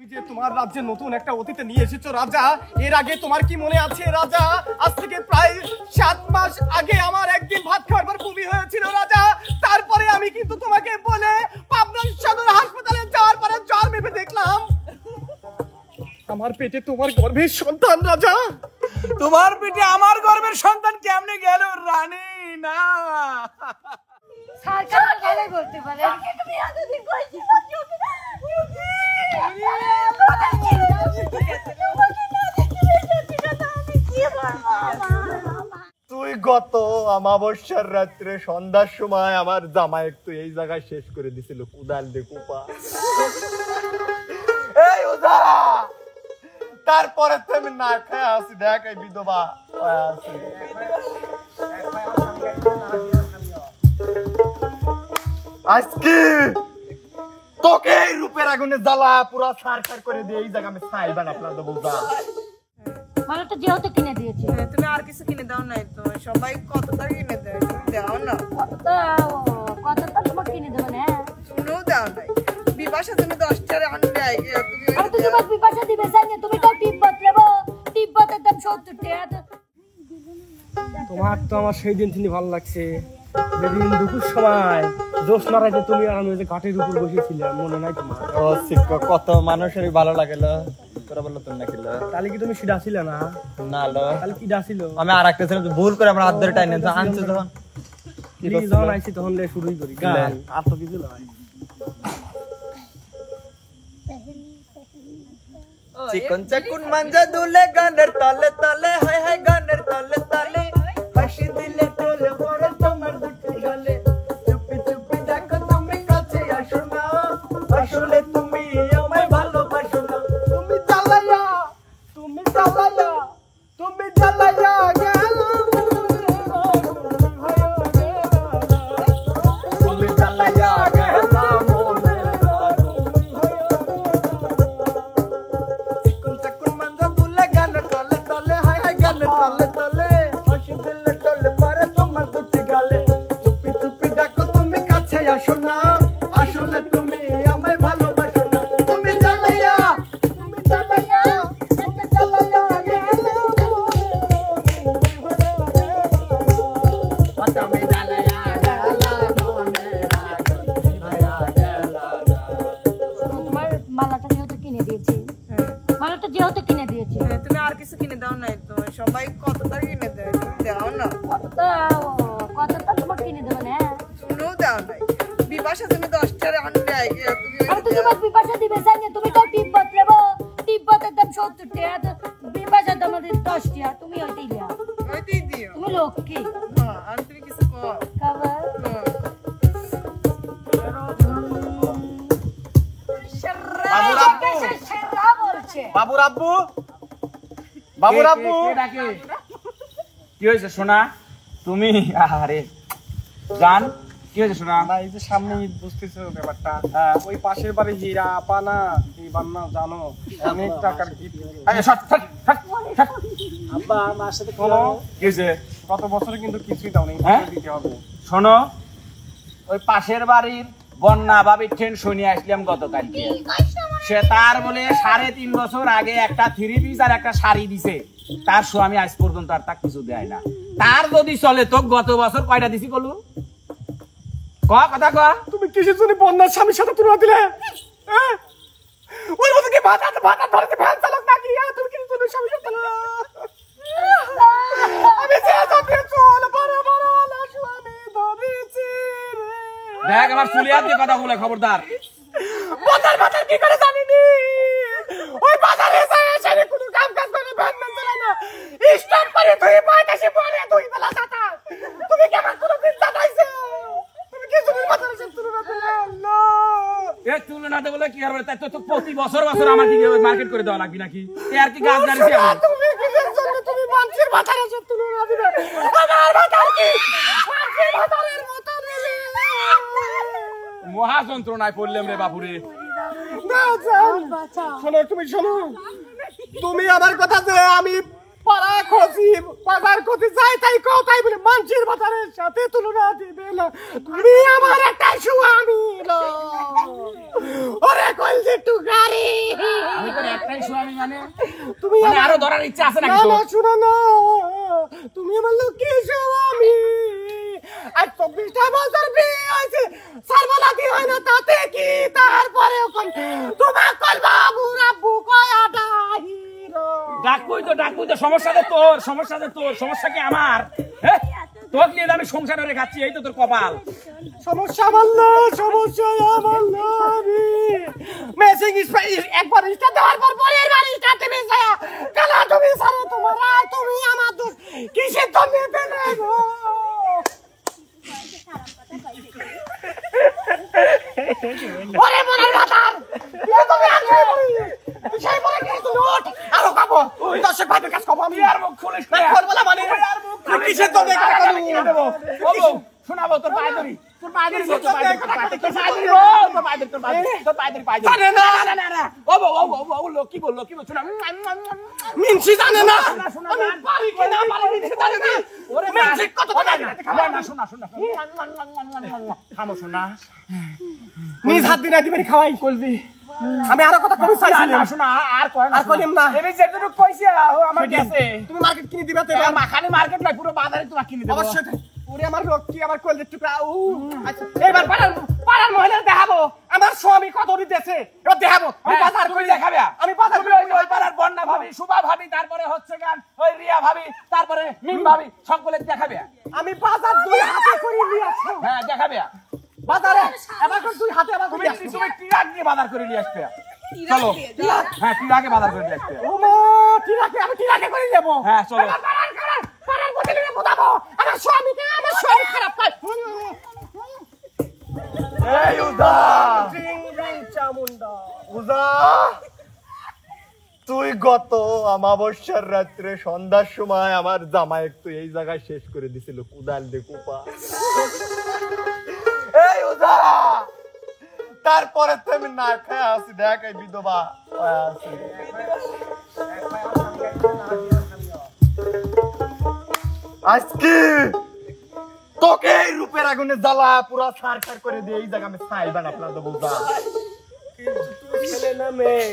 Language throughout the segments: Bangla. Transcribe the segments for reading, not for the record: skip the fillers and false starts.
তুমি যে তোমার রাজ্যে নতুন একটা অতিথি নিয়ে এসেছো রাজা, এর আগে তোমার কি মনে আছে রাজা? আজ থেকে প্রায় 7 মাস আগে আমার একদিন ভাত খাওয়ার পর বমি হয়েছিল রাজা। তারপরে আমি কিন্তু তোমাকে বলে পাবনা সদর হাসপাতালে যাওয়ার পরে জ্বর মেপে দেখলাম আমার পেটে তোমার গর্ভের সন্তান রাজা। তোমার পেটে আমার গর্ভের সন্তান কেমনে গেল রানী? না সরকার গেলে বলতে পারে তুমি এতদিন কইছিল তুই গত অমাবস্যার রাত্রে সন্ধ্যার সময় আমার জামা একটু এই জায়গায় শেষ করে দিছিল কুদাল দে কুপা। এই উদা তারপরে তো আমি না খায় আসি, দেখ এই বিধবা আজকে তোকে রূপের আগুনে জ্বালা পুরা ছাড় করে দিয়ে এই জায়গা আমি ছাইবেন আপনার তো বুঝা। মানে তো যেহেতু কিনে দিয়েছে, তুমি আর কিছু কিনে দাও নাই তো? সবাই কতটা কিনে দেয়, দাও না? কতটা তোমাকে কিনে দেবো না? শুনেও দাও নাই। বিপাশা তুমি 10টার আনবে আগে, তুমি আমি তো তোমার বিপাশা দিবে জানি। তুমি তো তিব্বত নেবো, তিব্বতের দাম 70 টাকা। তোমার তো আমার সেই দিন থেকে ভালো লাগছে, যেদিন দুপুর সময় জ্যোৎস্না রাতে তুমি আর আমি যে ঘাটের উপর বসেছিলাম, মনে নাই তোমার? ও শিক্ষক, কত মানুষেরই ভালো লাগলো, তোরা বললো তুমি না খেলো। তাহলে কি তুমি সেটা ছিল না? না লো, তাহলে কি ডাছিল? আমি আর একটা ছিলাম, ভুল করে আমার হাত ধরে টাইনে আনছে যখন যখন আইছি তখন শুরুই করি গান, আর তো কিছু নয়। চিকন চাকুন মাঞ্জা দুলে গানের তালে তালে, হায় হায় গানের তালে তালে, হাসি দিলে তোলে পড়ে তোমার দুটি গালে, চুপি চুপি দেখো তুমি কাছে আসো না, আসলে তুমি আমায় ভালোবাসো না। তুমি জ্বালায়া, তুমি জ্বালায়া, তুমি জ্বালায়া গেলাম, তুমি জ্বালায়া গেলাম সবাই কতটা কিনে দেয়, তুমি দাও না? কতটা তোমাকে কিনে দেবো না? শুনেও দাও নাই। বিপাশা তুমি 10টার আনবে আগে, আমি তো তোমার বিপাশা দিবে জানি। তুমি তো তিব্বত নেবো, তিব্বতের দাম 70 টাকা, বিপাশার দাম 10 টাকা। তুমি ওইটাই দাও, ওইটাই দিও। তুমি লক্ষ্মী। হ্যাঁ, আর তুমি কিছু কও। খাবার বাবুর আব্বু, বাবুর আব্বু কি হয়েছে সোনা? তুমি আরে জান কি হয়েছে সোনা? না এই যে সামনে ঈদ বুঝতেছো ব্যাপারটা, ওই পাশের বাড়ি হীরা আপা না, এই বান্না জানো অনেক টাকার গিফট। আব্বা আমার সাথে শোনো কি হয়েছে? কত বছরে কিন্তু কিছুই দাও নেই, দিতে হবে। শোনো, ওই পাশের বাড়ির বন্যা ভাবির টেনশন নিয়ে আসলাম গতকালকে। সে তার বলে 3.5 বছর আগে একটা 3 পিস আর একটা শাড়ি দিছে, তার স্বামী আজ পর্যন্ত আর তার কিছু দেয় না। তার যদি চলে তো গত বছর কয়টা দিছি বলু? কথা ক। তুমি কিসের জন্য বন্যার স্বামীর সাথে তুলনা দিলে? ওই মতো কি ভাতা ধরতে ভ্যান চালক নাকি? তুমি কিসের জন্য স্বামীর সাথে তুলনা? আমি যে তোকে চল বড় বড় না স্বামী ধরেছি রে। দেখ আমার চুলিয়ার দিয়ে কথা বলে খবরদার। বাজার কি করে জানিনি? ওই বাজারে যায় এসে কোনো কাম কাজ করে ভ্যান চালায় না, স্টপ করে তুই পাইতেছি পরে তুই বেলা যাতা। তুমি কেমন কোনো দিন যাতাইছো? তুমি কি জন্য বাজারে সব তুলনা দিলে? না এ তুলনা দে বলে কি আর তাই তো প্রতি বছর আমার কি মার্কেট করে দেওয়া লাগবে নাকি? এ আর কি গাছ দাঁড়িয়েছি আমি? তুমি কিসের জন্য তুমি মানুষের বাজারে সব তুলনা দিবে? আমার বাজার কি মানুষের বাজারের মতো নিলে? মহা যন্ত্রণায় পড়লাম রে বাপুরে। শোনো, তুমি শোনো, তুমি আমার কথা যে আমি পাড়া খোঁজি বাজার খোঁজি যাই তাই কও তাই বলে মানুষের বাজারের সাথে তুলনা দিবে না। তুমি আমার একটা স্বামী, ওরে কইল যে টুকারি একটাই স্বামী মানে তুমি মানে আরো ধরার ইচ্ছা আছে নাকি না তোর? শোনো না, তুমি আমার লক্ষ্মী স্বামী। আর 24টা বছর বিয়ে হয়েছে, সারবালাতি হয় না তাতে কি? তারপরে তোমার কল বাবু রাব্বু কয়াটা হিরো। ডাকুই তো সমস্যা তোর সমস্যা কি আমার? হ্যাঁ তোকে নিয়ে আমি সংসার করে খাচ্ছি, এই তো তোর কপাল। সমস্যা আমার না, সমস্যা আমার না। মেসিং একবার ইস্টা দেওয়ার পর পরের বার ইস্টা তুমি ছায়া কালা তুমি সারা তোমার আর তুমি আমার দোষ কিসের তো নিতে নেব। ওরে মনের ভাতার এ তুমি আগে সেই বলে কি তুমি ওঠ আরো খাবো ওই দর্শক ভাইদের কাছে খাবো আমি আর মুখ খুলিস না বলা মানে আর মুখ কিসের তো দেখে দেব ওগো শোনাবো তোর পায়ে ধরি তোর পায়ে ধরি কি বললো শোনা মিনসি জানে না শোনা আমি পারি কি না পারি মিনসি জানে না ওরে মিনসি কত কথা না শোনা থামো শোনা নিজ হাত দিনা দিবেন খাওয়াই কলবি আমি আরো কথা কই চাইছি না শোনা আর কইম না আমি যেটুকু কইছি আমার কাছে তুমি মার্কেট কিনে দিবা তো মাখানি মার্কেট না পুরো বাজারে তোমাকে কিনে দেব অবশ্যই ওরে আমার রক্তি আমার কলজের টুকরা আচ্ছা এবার পাড়ার মহিলা দেখাবো আমার স্বামী কত দিতেছে এবার দেখাবো আমি বাজার করে দেখাবে আমি বাজার তুমি ওই পাড়ার বন্যা ভাবি সুভা ভাবি তারপরে হচ্ছে গান ওই রিয়া ভাবি তারপরে মিম ভাবি সকলে দেখাবে আমি বাজার দুই হাতে করে নিয়ে আসছি হ্যাঁ দেখাবে বাজারে এবার করে দুই হাতে আবার তুমি টিরাক নিয়ে বাজার করে নিয়ে আসবে চলো হ্যাঁ টিরাকে বাজার করে নিয়ে আসবে ও মা টিরাকে আমি টিরাকে করে দেব হ্যাঁ চলো পাড়ার বদলে বোঝাবো আমার স্বামীকে আমার শরীর খারাপ পায় এই উদা চামুন্ডা উদা তুই গত অমাবস্যার রাত্রে সন্ধ্যার সময় আমার জামাই একটু এই জায়গায় শেষ করে দিছিল কুদাল দে কুপা। এই উদা তারপরে তো আমি না খায় আসি দেখ এই বিধবা আছে আজকে তোকে এই রূপের আগুনে জ্বালা পুরা ছাড় করে দিয়ে এই জায়গা আমি ছাই বানাবো দেবো উদা। ছেলে না মেয়ে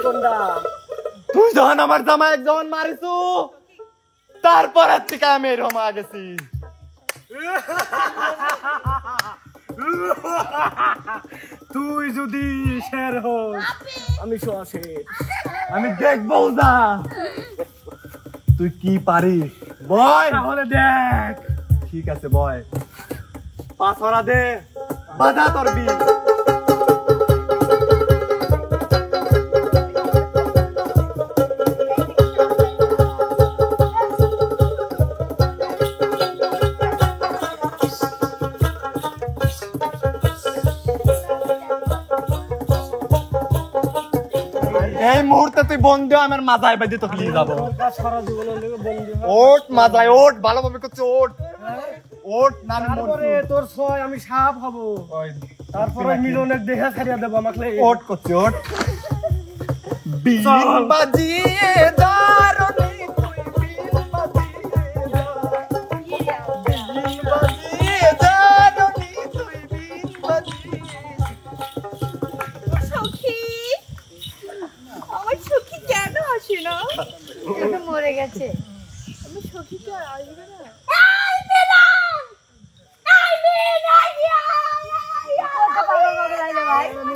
কোনটা তুই যখন আমার জামাই যখন মারিছু তারপরের থেকে আমি এরকম গেছি। তুই যদি শের হোস আমি শোয়াশে আমি দেখবো উদা তুই কি পারিস বয় তাহলে দেখ ঠিক আছে বয় পাথরা দে বাধা করবি এই মুহূর্তে তুই বন্ধু আমার মাথায় বাইদে তোকে নিয়ে যাবো। সারা জীবনের লেগে বন্ধু ওট মাথায় ওট ভালোভাবে করছে ওট ওট নাম তারপরে তোর ছয় আমি সাপ হব তারপরে মিলনের দেহা ছাড়িয়া দেবো আমাকে ওট করছে ওট বিন বাজিয়ে দারুনি তুই বিন বাজিয়ে দারুনি তুই বিন বাজিয়ে সখী আমার সখী কেন আসে না? মরে গেছে। আমার সখী তো আর আসবে না।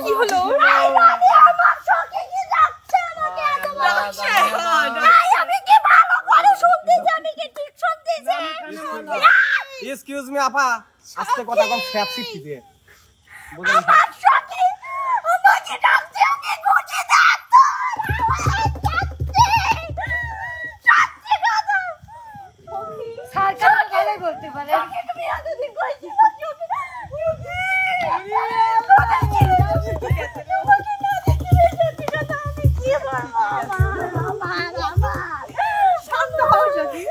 কি হলো? আমার সখী কি যাচ্ছে আমাকে এত বলছে? আমি কি ভালো করে শুনতেছি, আমি কি ঠিক শুনতেছি? এক্সকিউজ মি আপা আজকে কথা কম ফ্যাপ শিখি দিয়ে আমার সখী আমাকে ডাকছে, ওকে খুঁজে ডাকতো। সরকার ভালো বলতে পারে। তুমি এতদিন কইছি শান্ত হও যদি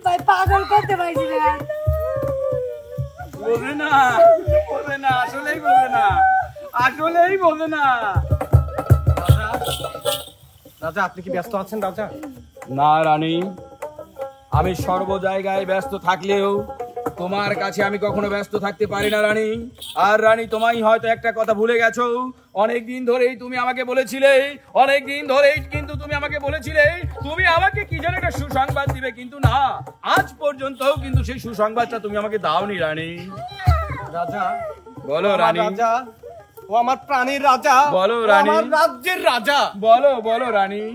ভাই পাগল করতে পারছি না। বোঝে না আসলেই বোঝে না রাজা আপনি কি ব্যস্ত আছেন রাজা? না রানী আমি সর্ব জায়গায় ব্যস্ত থাকলেও তোমার কাছে আমি কখনো ব্যস্ত থাকতে পারি না রানী। আর রানী, তোমায় হয়তো একটা কথা ভুলে গেছো। অনেকদিন ধরেই তুমি আমাকে বলেছিলে, অনেকদিন ধরেই কিন্তু তুমি আমাকে বলেছিলে তুমি আমাকে কি যেন একটা সুসংবাদ দিবে, কিন্তু না, আজ পর্যন্ত কিন্তু সেই সুসংবাদটা তুমি আমাকে দাওনি রানী। রাজা, বলো রানী। রাজা, ও আমার প্রাণীর রাজা, বলো রানী। আমার রাজ্যের রাজা। বলো বলো রানী।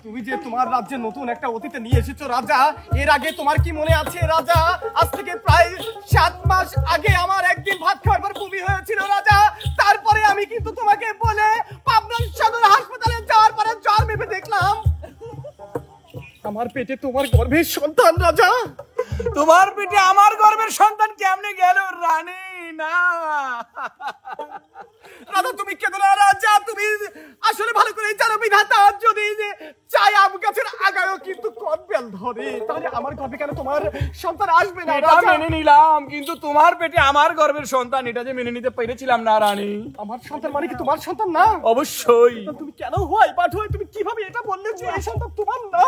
তুমি যে তোমার রাজ্যে নতুন একটা অতিথি নিয়ে এসেছো রাজা, এর আগে তোমার কি মনে আছে রাজা? আজ থেকে প্রায় 7 মাস আগে আমার একদিন ভাত খাওয়ার পর বমি হয়েছিল রাজা। তারপরে আমি কিন্তু তোমাকে বলে পাবনা সদর হাসপাতালে যাওয়ার পরে জ্বর মেপে দেখলাম আমার পেটে তোমার গর্ভের সন্তান রাজা। তোমার পেটে আমার গর্ভের সন্তান কেমনে গেল রানী? না রাজা, তুমি কেন না রাজা? তুমি আসলে ভালো করে জানো বিধাতা যদি চাই আম গাছের আগায়ও কিন্তু কদবেল ধরে, তাহলে আমার গর্ভে কেন তোমার সন্তান আসবে না? এটা মেনে নিলাম, কিন্তু তোমার পেটে আমার গর্ভের সন্তান, এটা যে মেনে নিতে পেরেছিলাম না রানী। আমার সন্তান মানে কি তোমার সন্তান না? অবশ্যই। তুমি কেন হয় পাঠোয়? তুমি কিভাবে এটা বললে যে এই সন্তান তোমার না?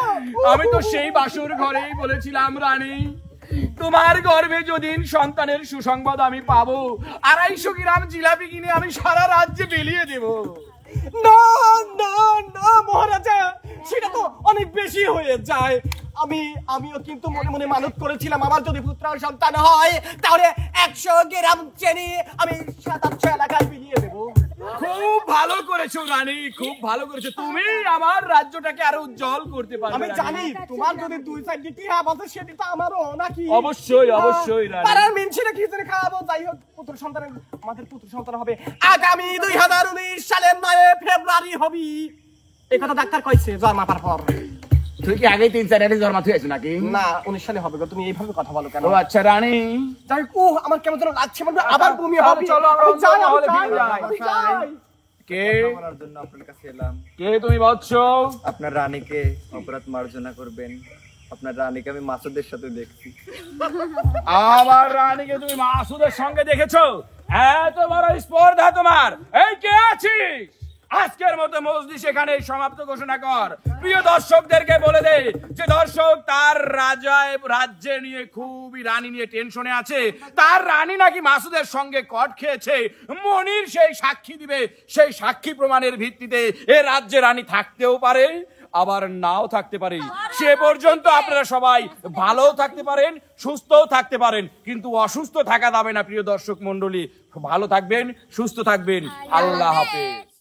আমি তো সেই বাসর ঘরেই বলেছিলাম রানী, তোমার গর্ভে যদি সন্তানের সুসংবাদ আমি পাবো, 250 গ্রাম জিলাপি কিনে আমি সারা রাজ্যে বিলিয়ে দেব। না না না মহারাজা, সেটা তো অনেক বেশি হয়ে যায়। আমিও কিন্তু মনে মনে মানত করেছিলাম আমার যদি পুত্র সন্তান হয় তাহলে 100 গ্রাম চিনি আমি 7-8 এলাকায় বিলিয়ে দেবো। খুব ভালো করেছো রানী, খুব ভালো করেছো। তুমি আমার রাজ্যটাকে আরো উজ্জ্বল করতে পারবে। আমি জানি তোমার যদি 2-4 ডিটি হাব আছে সেটি তো আমারও নাকি? অবশ্যই অবশ্যই রানী। পাড়ার মিনছিরে কি করে খাওয়াবো? যাই হোক, পুত্র সন্তান, আমাদের পুত্র সন্তান হবে আগামী 2019 সালের 9 ফেব্রুয়ারি হবি। এই কথা ডাক্তার কইছে জ্বর মাপার পর। তুই কি আগে 3-4 এর জ্বর মাথা হয়েছে নাকি? না, 19 সালে হবে গো। তুমি এইভাবে কথা বলো কেন? ও আচ্ছা রানী। যাই হোক, আমার কেমন যেন লাগছে, মানে আবার বমি হবে। চলো আমরা আমি যাই, হলে আমি ফিরে যাই। যাই। কে করার জন্য আপনার কাছে এলাম। কে তুমি বৎস? আপনার রানীকে অপরাধ মার্জনা করবেন। আপনার রানীকে আমি মাসুদের সাথে দেখছি। আমার রানীকে তুমি মাসুদের সঙ্গে দেখেছো? এত বড় স্পর্ধা তোমার! এই কে আছিস? আজকের মতো মজলিস এখানে সমাপ্ত ঘোষণা কর। প্রিয় দর্শকদেরকে বলে দে যে দর্শক তার রাজ্যে নিয়ে খুবই রানী নিয়ে টেনশনে আছে। তার রানী নাকি মাসুদের সঙ্গে কট খেয়েছে। মনির সেই সাক্ষী দিবে, সেই সাক্ষী প্রমাণের ভিত্তিতে এ রাজ্যে রানী থাকতেও পারে আবার নাও থাকতে পারে। সে পর্যন্ত আপনারা সবাই ভালোও থাকতে পারেন, সুস্থও থাকতে পারেন, কিন্তু অসুস্থ থাকা যাবে না। প্রিয় দর্শক মন্ডলী, ভালো থাকবেন, সুস্থ থাকবেন। আল্লাহ হাফেজ।